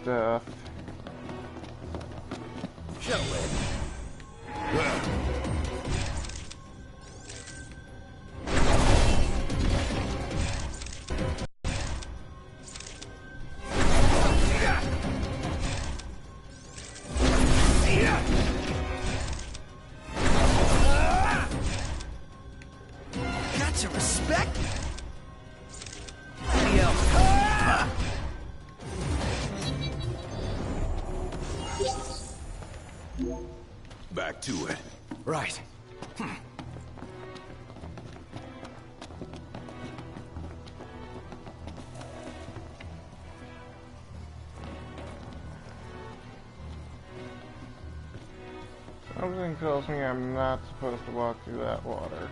stuff. Show it. Got to respect. Back to it. Right. Something tells me I'm not supposed to walk through that water.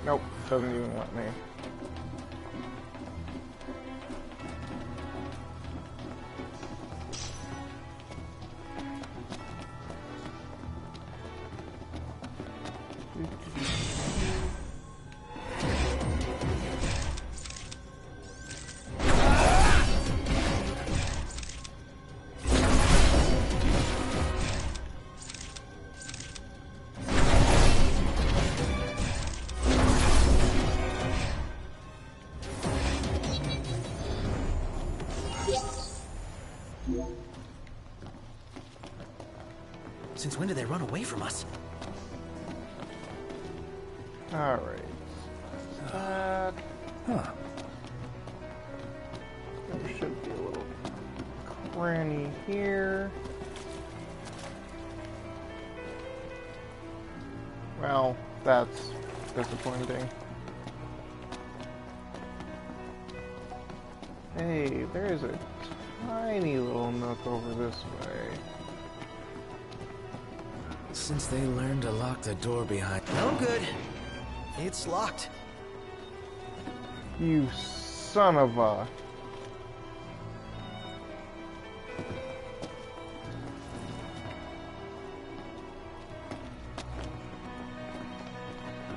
Nope, doesn't even let me. Since when did they run away from us? Alright. That. Huh. There should be a little cranny here. Well, that's disappointing. Hey, there's a tiny little nook over this way. Since they learned to lock the door behind... No good. It's locked. You son of a...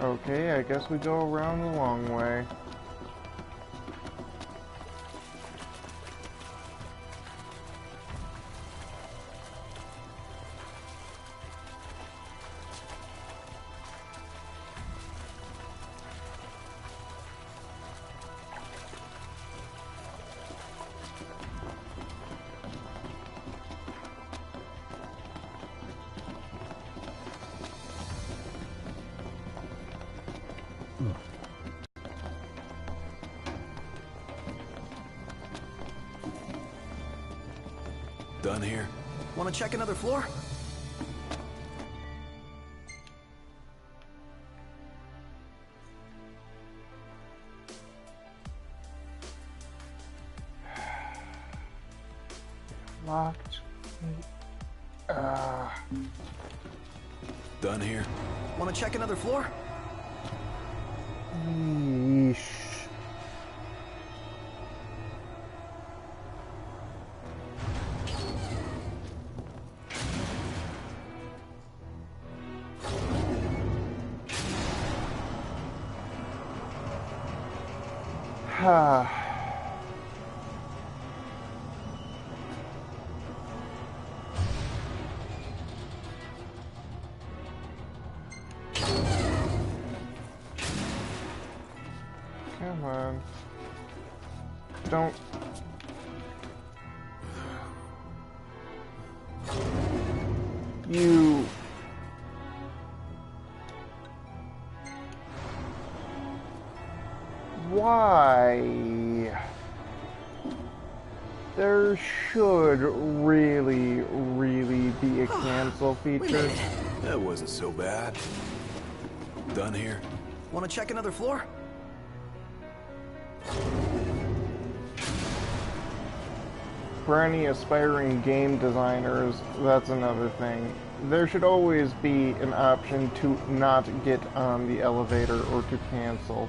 Okay, I guess we go around the long way. Done here. Want to check another floor? Locked. Done here. Want to check another floor? Yeesh. Come on. Don't. You. Why? There should really be a cancel feature. That wasn't so bad. Done here. Want to check another floor? For any aspiring game designers, that's another thing. There should always be an option to not get on the elevator or to cancel.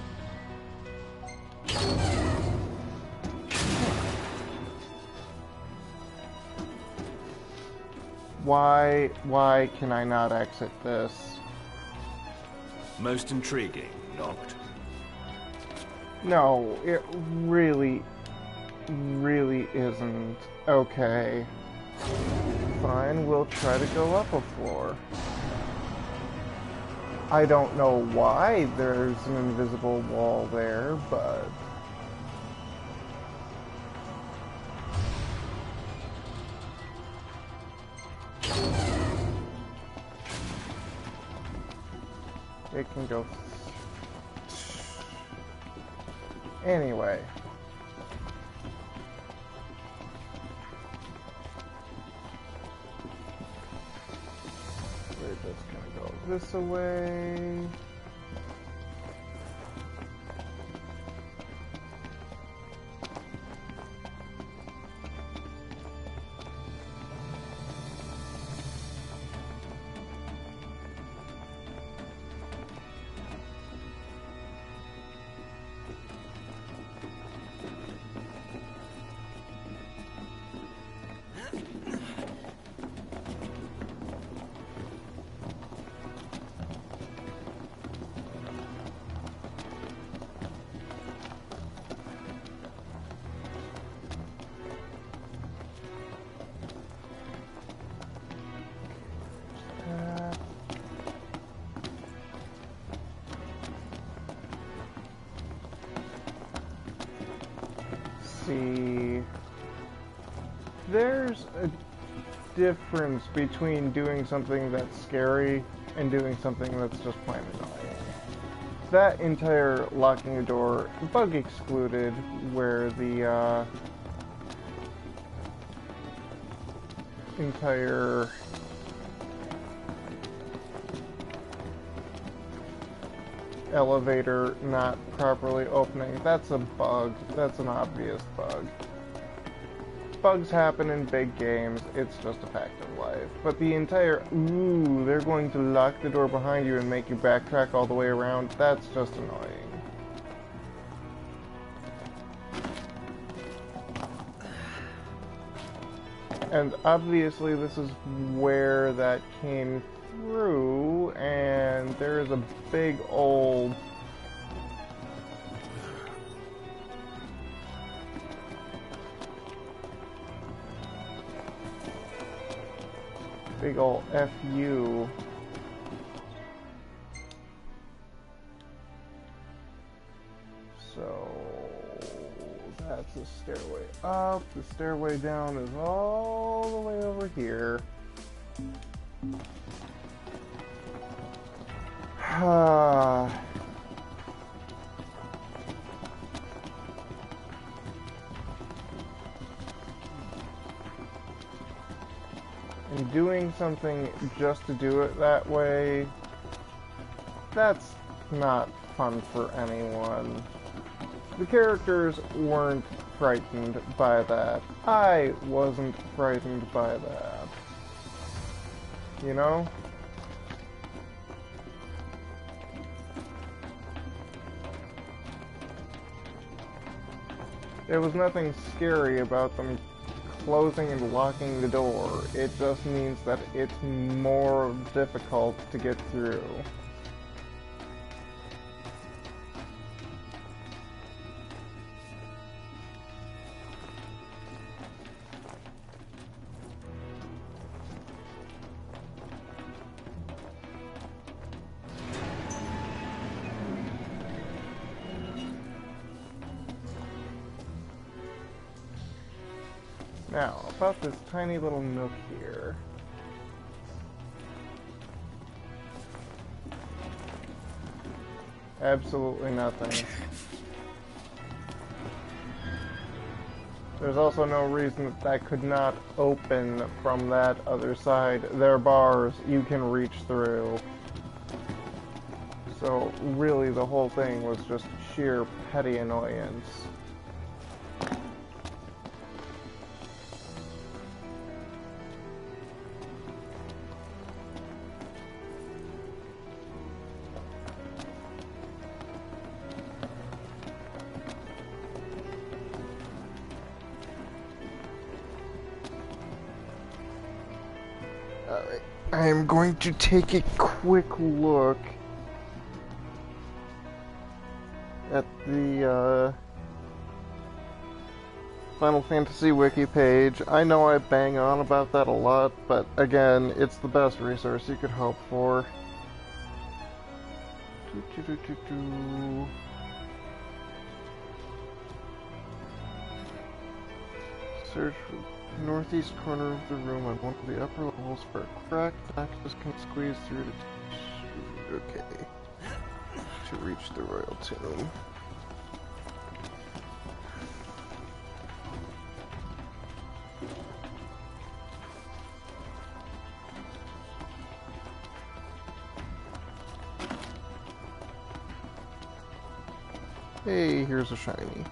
Why can I not exit this? Most intriguing, Noct. No, it really really isn't. Okay. Fine, we'll try to go up a floor. I don't know why there's an invisible wall there, but... it can go... Anyway. We're just gonna go this away. See, there's a difference between doing something that's scary and doing something that's just plain annoying. That entire locking a door, bug excluded, where the entire elevator not properly opening, that's a bug. That's an obvious bug. Bugs happen in big games, it's just a fact of life. But the entire, ooh, they're going to lock the door behind you and make you backtrack all the way around, that's just annoying. And obviously this is where that came through, and there's a big old FU. So that's the stairway up. The stairway down is all the way over here. And doing something just to do it that way, that's not fun for anyone. The characters weren't frightened by that. I wasn't frightened by that. You know? There was nothing scary about them closing and locking the door. It just means that it's more difficult to get through. Now, about this tiny little nook here. Absolutely nothing. There's also no reason that that could not open from that other side. There are bars you can reach through. So really the whole thing was just sheer petty annoyance. I am going to take a quick look at the Final Fantasy wiki page. I know I bang on about that a lot, but again, it's the best resource you could hope for. Search for the northeast corner of the room on one of the upper levels for a crack Noctis can squeeze through to... Okay. To reach the Royal Tomb. Hey, here's a shiny.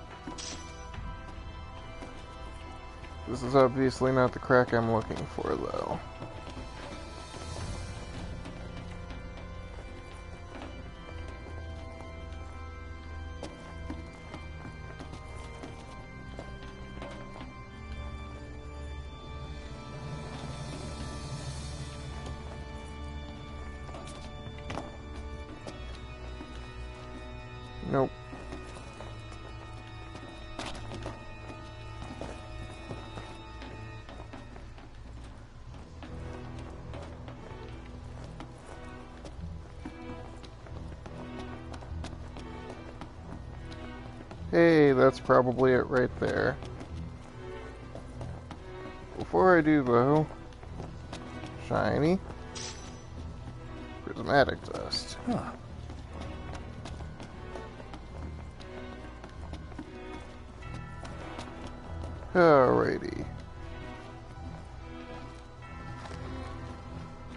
This is obviously not the crack I'm looking for, though. Nope. Hey, that's probably it right there. Before I do, though, shiny prismatic dust. Huh. Alrighty.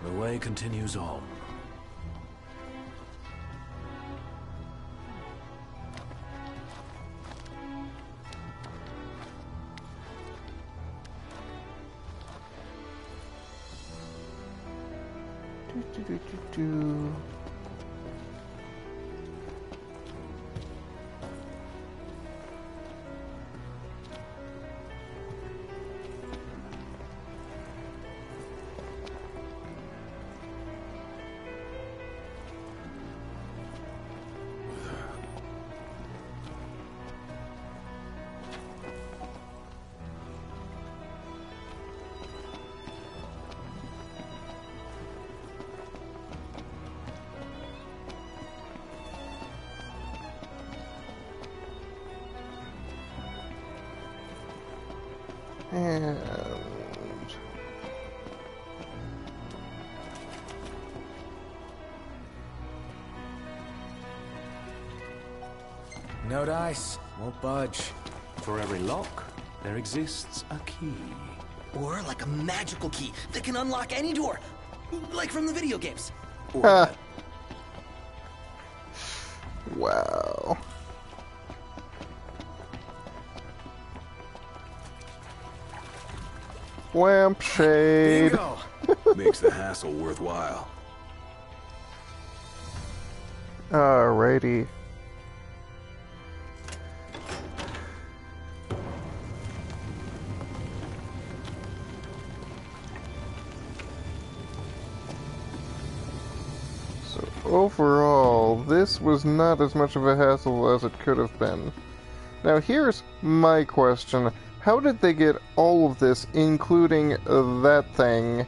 The way continues on. Do. And No dice, won't budge. For every lock, there exists a key. Or like a magical key that can unlock any door. Like from the video games. Or Huh. that. Wow. Lampshade. Bingo! Makes the hassle worthwhile. Alrighty. So overall, this was not as much of a hassle as it could have been. Now here's my question. How did they get all of this, including that thing,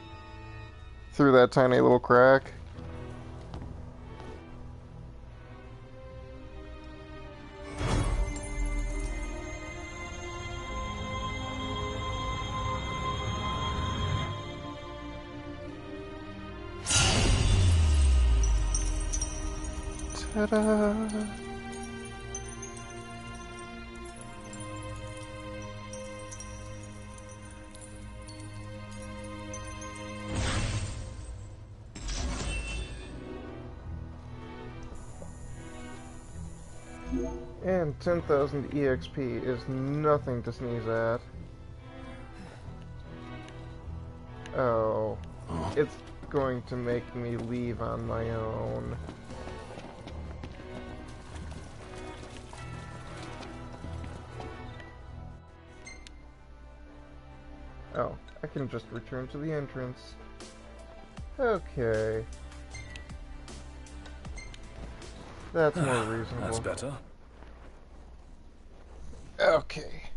through that tiny little crack? Ta-da! And 10,000 EXP is nothing to sneeze at. Oh, it's going to make me leave on my own. Oh, I can just return to the entrance. Okay. That's more reasonable. That's better. Okay.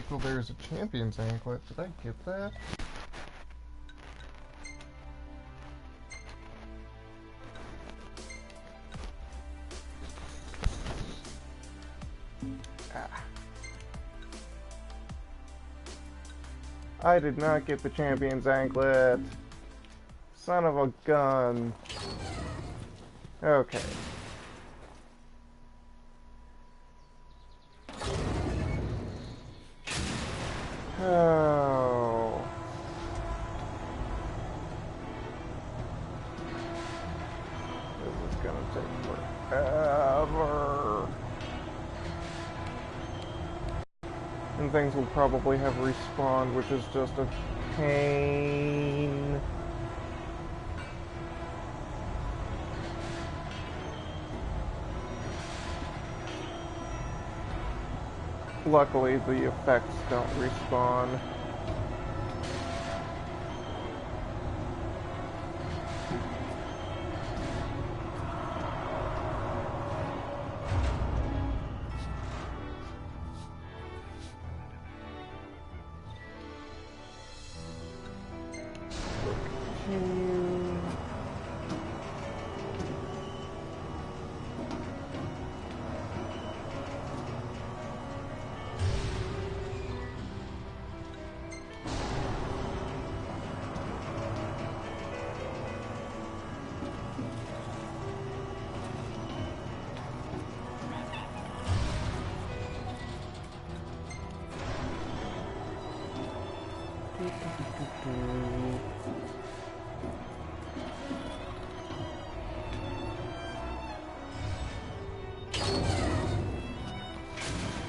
Well, there's a champion's anklet. Did I get that? Ah. I did not get the champion's anklet. Son of a gun. Okay. Oh. This is gonna take forever. And things will probably have respawned, which is just a pain. Luckily, the effects don't respawn.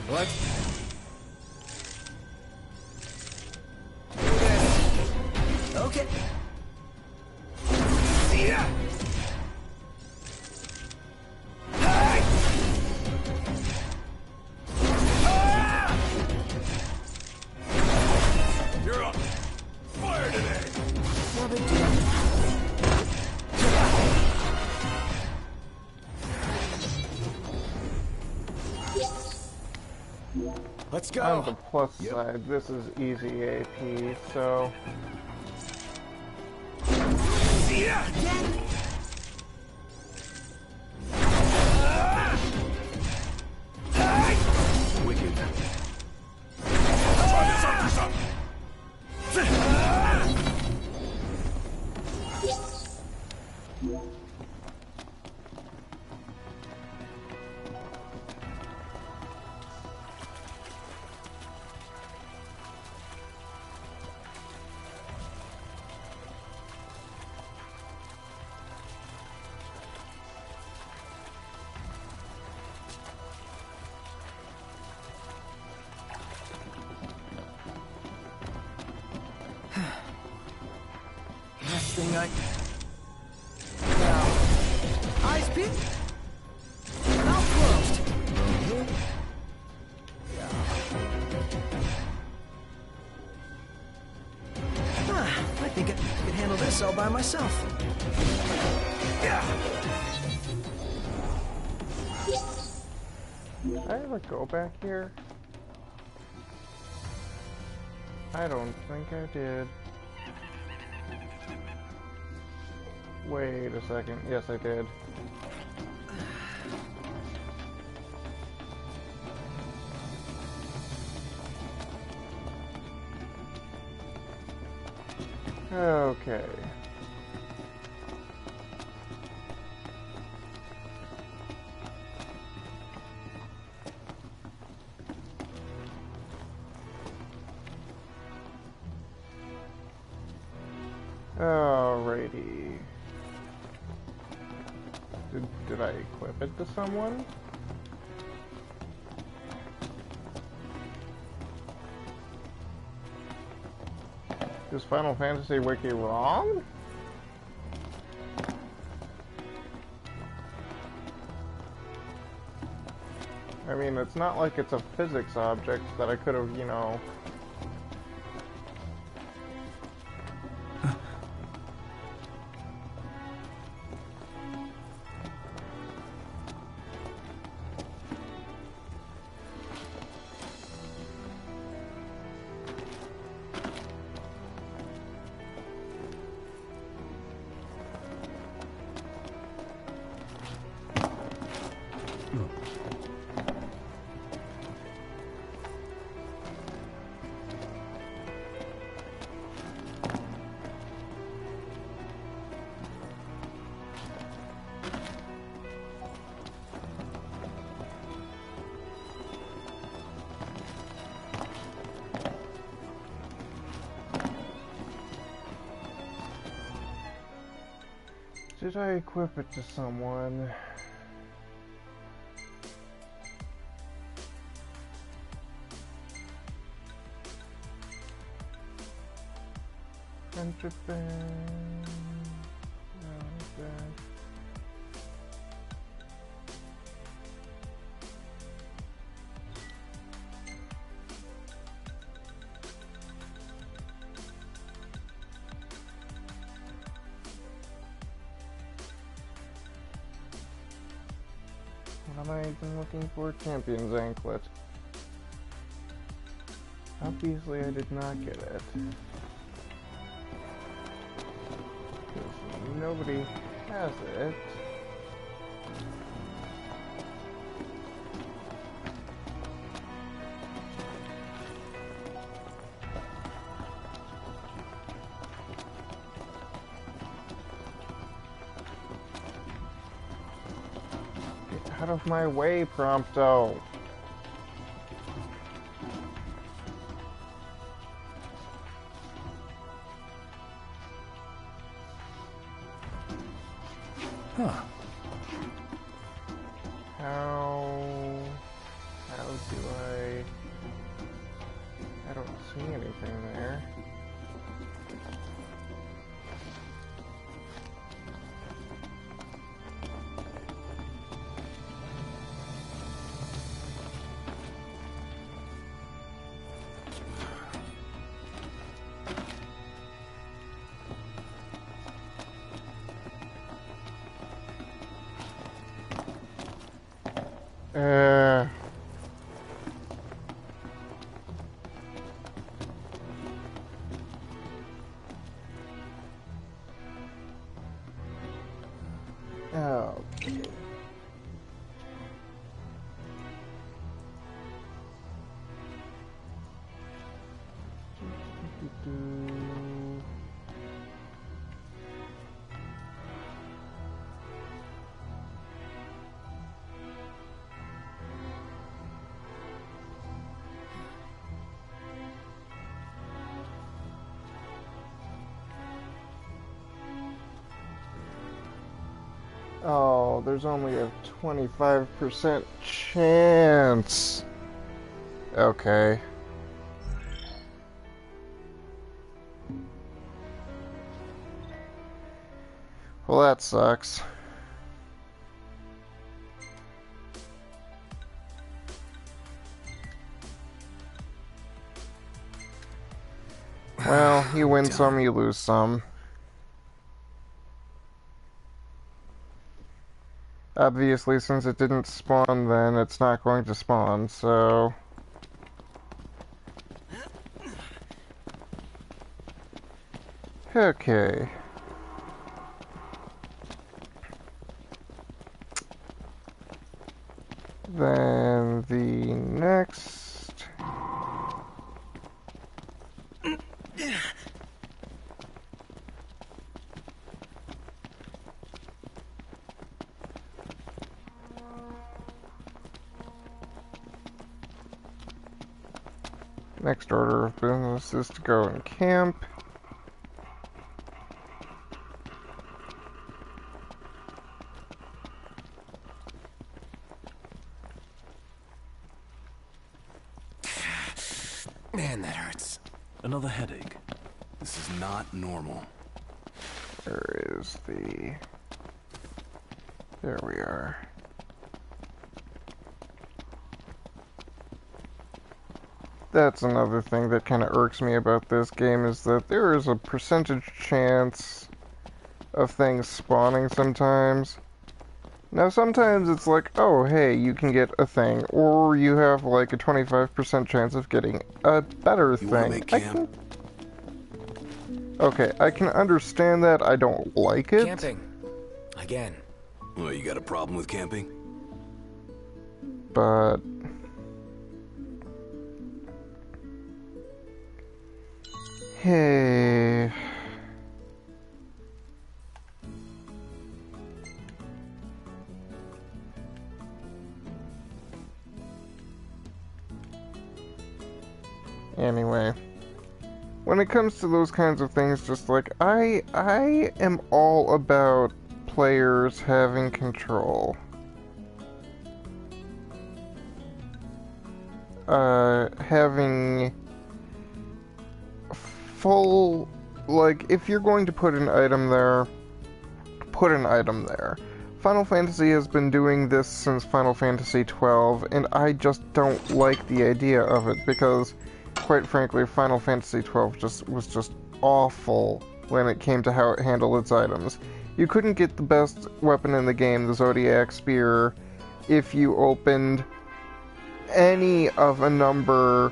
What? Okay. Yeah. You're up. Fire today. No big deal. Let's On the go. plus side, this is easy AP, so... Yeah. Wicked. Try to suck this up. Last thing I... Now, eyes peeled. Mouth closed. I think I could handle this all by myself. Did I ever go back here? I don't think I did. Wait a second. Yes, I did. Okay. Alrighty. Did I equip it to someone? Is Final Fantasy Wiki wrong? I mean, it's not like it's a physics object that I could have, you know... Did I equip it to someone? Friendship band. What am I even looking for? Champion's anklet. Obviously I did not get it. Because nobody has it. Out of my way, Prompto. Huh. How do I don't see anything there. Okay. Oh, there's only a 25% chance. Okay. Well, that sucks. Well, you win some, you lose some. Obviously, since it didn't spawn then, it's not going to spawn, so... Okay. Then the next... Next order of business is to go and camp. Man, that hurts. Another headache. This is not normal. There is the... There we are. That's another thing that kind of irks me about this game, is that there is a percentage chance of things spawning sometimes. Now sometimes it's like, oh hey, you can get a thing, or you have like a 25% chance of getting a better You wanna thing. make camp? Okay, I can understand that, I don't like it. Camping. Again. Oh, you got a problem with camping? But... Hey... Anyway, when it comes to those kinds of things, just like, I am all about players having control. Having full, like, if you're going to put an item there, put an item there. Final Fantasy has been doing this since Final Fantasy XII, and I just don't like the idea of it, because, quite frankly, Final Fantasy XII was just awful when it came to how it handled its items. You couldn't get the best weapon in the game, the Zodiac Spear, if you opened any of a number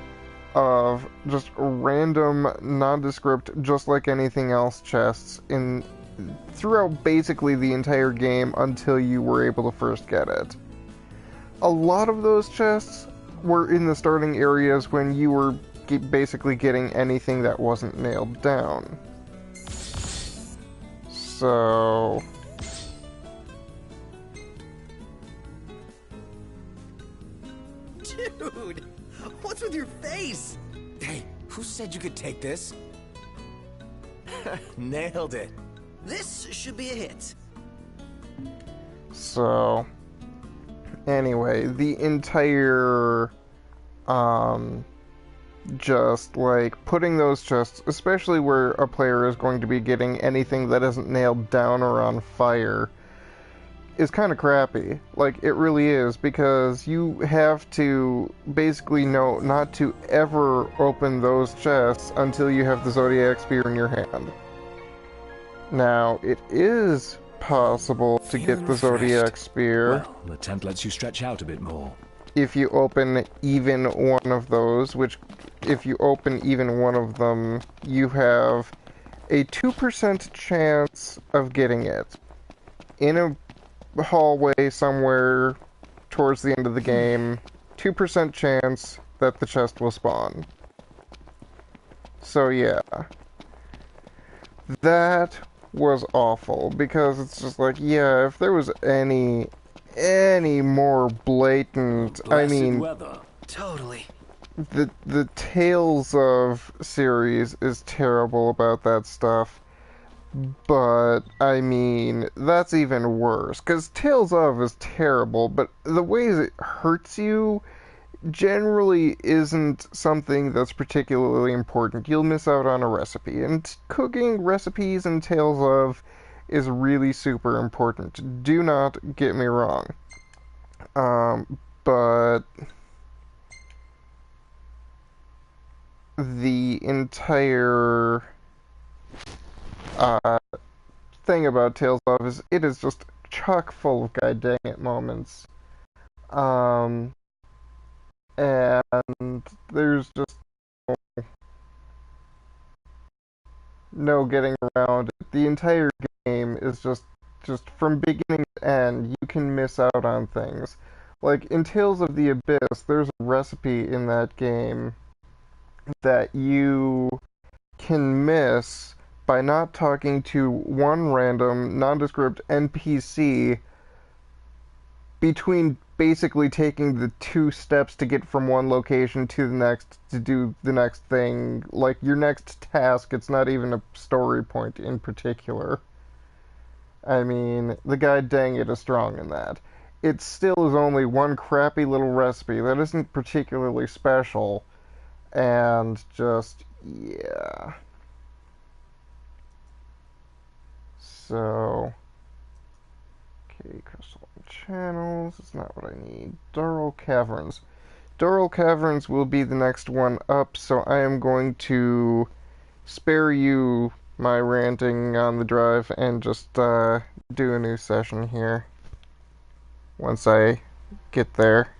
of just random, nondescript, just like anything else chests throughout basically the entire game until you were able to first get it. A lot of those chests were in the starting areas when you were basically getting anything that wasn't nailed down. So... Dude! What's with your face? Hey, who said you could take this? Nailed it. This should be a hit. So... Anyway, the entire... just, like, putting those chests, especially where a player is going to be getting anything that isn't nailed down or on fire, is kind of crappy. Like, it really is, because you have to basically know not to ever open those chests until you have the Zodiac Spear in your hand. Now, it is possible to get the Zodiac Spear. Well, the tent lets you stretch out a bit more. If you open even one of those, which if you open even one of them, you have a 2% chance of getting it. In a hallway somewhere towards the end of the game, 2% chance that the chest will spawn. So yeah. That was awful, because it's just like, yeah, if there was any more blatant, I mean, weather. Totally. the Tales of series is terrible about that stuff, but, I mean, that's even worse, because Tales of is terrible, but the ways it hurts you generally isn't something that's particularly important. You'll miss out on a recipe, and cooking recipes in Tales of is really super important. Do not get me wrong. But the entire thing about Tales of is it is just chock full of god dang it moments. And there's just no getting around it. The entire game is just from beginning to end, you can miss out on things. Like, in Tales of the Abyss, there's a recipe in that game that you can miss by not talking to one random, nondescript NPC between basically taking the 2 steps to get from one location to the next to do the next thing. Like, your next task, it's not even a story point in particular. I mean, the guy dang it is strong in that. It still is only one crappy little recipe that isn't particularly special, and just, yeah. So, okay, crystal channels, it's not what I need. Doral Caverns. Doral Caverns will be the next one up, so I am going to spare you my ranting on the drive and just do a new session here once I get there.